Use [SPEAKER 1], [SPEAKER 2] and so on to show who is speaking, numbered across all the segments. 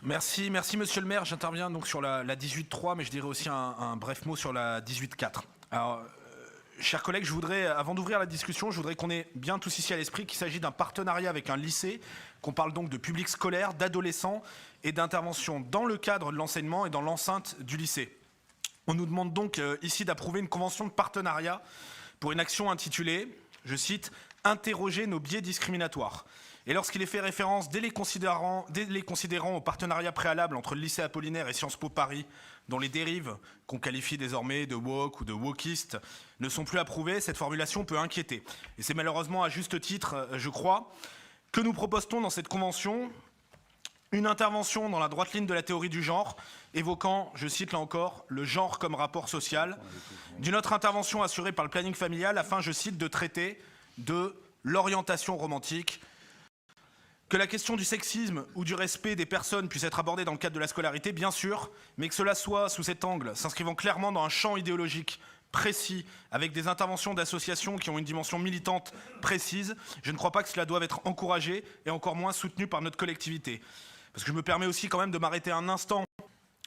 [SPEAKER 1] Merci monsieur le maire. J'interviens donc sur la 18.3, mais je dirais aussi un bref mot sur la 18.4. Alors, chers collègues, avant d'ouvrir la discussion, je voudrais qu'on ait bien tous ici à l'esprit qu'il s'agit d'un partenariat avec un lycée, qu'on parle donc de public scolaire, d'adolescents et d'intervention dans le cadre de l'enseignement et dans l'enceinte du lycée. On nous demande donc ici d'approuver une convention de partenariat pour une action intitulée, je cite, « Interroger nos biais discriminatoires ». Et lorsqu'il est fait référence, dès les considérants au partenariat préalable entre le lycée Apollinaire et Sciences Po Paris, dont les dérives, qu'on qualifie désormais de woke ou de wokistes, ne sont plus approuvées, cette formulation peut inquiéter. Et c'est malheureusement à juste titre, je crois, que nous proposons dans cette convention une intervention dans la droite ligne de la théorie du genre, évoquant, je cite là encore, le genre comme rapport social, d'une autre intervention assurée par le planning familial afin, je cite, de traiter de l'orientation romantique. Que la question du sexisme ou du respect des personnes puisse être abordée dans le cadre de la scolarité, bien sûr, mais que cela soit sous cet angle, s'inscrivant clairement dans un champ idéologique précis, avec des interventions d'associations qui ont une dimension militante précise, je ne crois pas que cela doive être encouragé et encore moins soutenu par notre collectivité. Parce que je me permets aussi quand même de m'arrêter un instant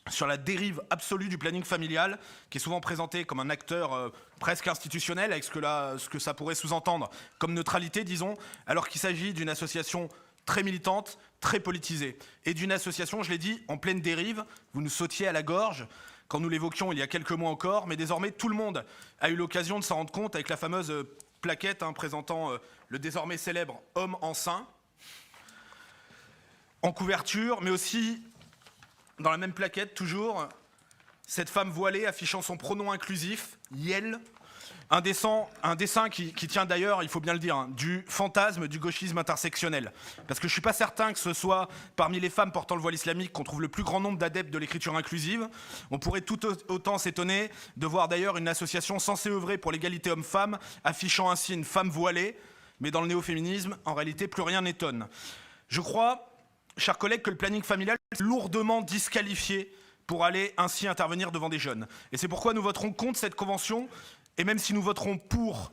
[SPEAKER 1] sur la dérive absolue du planning familial, qui est souvent présenté comme un acteur presque institutionnel, avec ce que ça pourrait sous-entendre comme neutralité, disons, alors qu'il s'agit d'une association très militante, très politisée. Et d'une association, je l'ai dit, en pleine dérive, vous nous sautiez à la gorge quand nous l'évoquions il y a quelques mois encore, mais désormais tout le monde a eu l'occasion de s'en rendre compte avec la fameuse plaquette présentant le désormais célèbre homme enceint, en couverture, mais aussi dans la même plaquette, toujours, cette femme voilée affichant son pronom inclusif, Yel, un dessin qui tient d'ailleurs, il faut bien le dire, du fantasme du gauchisme intersectionnel. Parce que je ne suis pas certain que ce soit parmi les femmes portant le voile islamique qu'on trouve le plus grand nombre d'adeptes de l'écriture inclusive. On pourrait tout autant s'étonner de voir d'ailleurs une association censée œuvrer pour l'égalité homme-femme, affichant ainsi une femme voilée, mais dans le néo-féminisme, en réalité, plus rien n'étonne. Je crois, chers collègues, que le planning familial est lourdement disqualifié pour aller ainsi intervenir devant des jeunes. Et c'est pourquoi nous voterons contre cette convention. Et même si nous voterons pour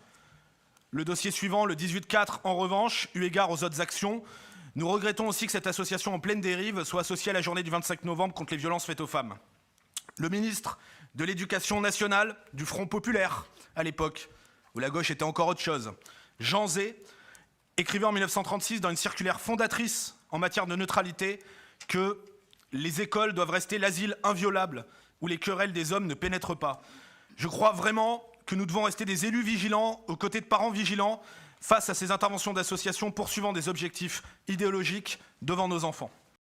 [SPEAKER 1] le dossier suivant, le 18.4, en revanche, eu égard aux autres actions, nous regrettons aussi que cette association en pleine dérive soit associée à la journée du 25 novembre contre les violences faites aux femmes. Le ministre de l'Éducation nationale, du Front populaire, à l'époque, où la gauche était encore autre chose, Jean Zay, écrivait en 1936 dans une circulaire fondatrice en matière de neutralité que les écoles doivent rester l'asile inviolable où les querelles des hommes ne pénètrent pas. Je crois vraiment que nous devons rester des élus vigilants, aux côtés de parents vigilants, face à ces interventions d'associations poursuivant des objectifs idéologiques devant nos enfants.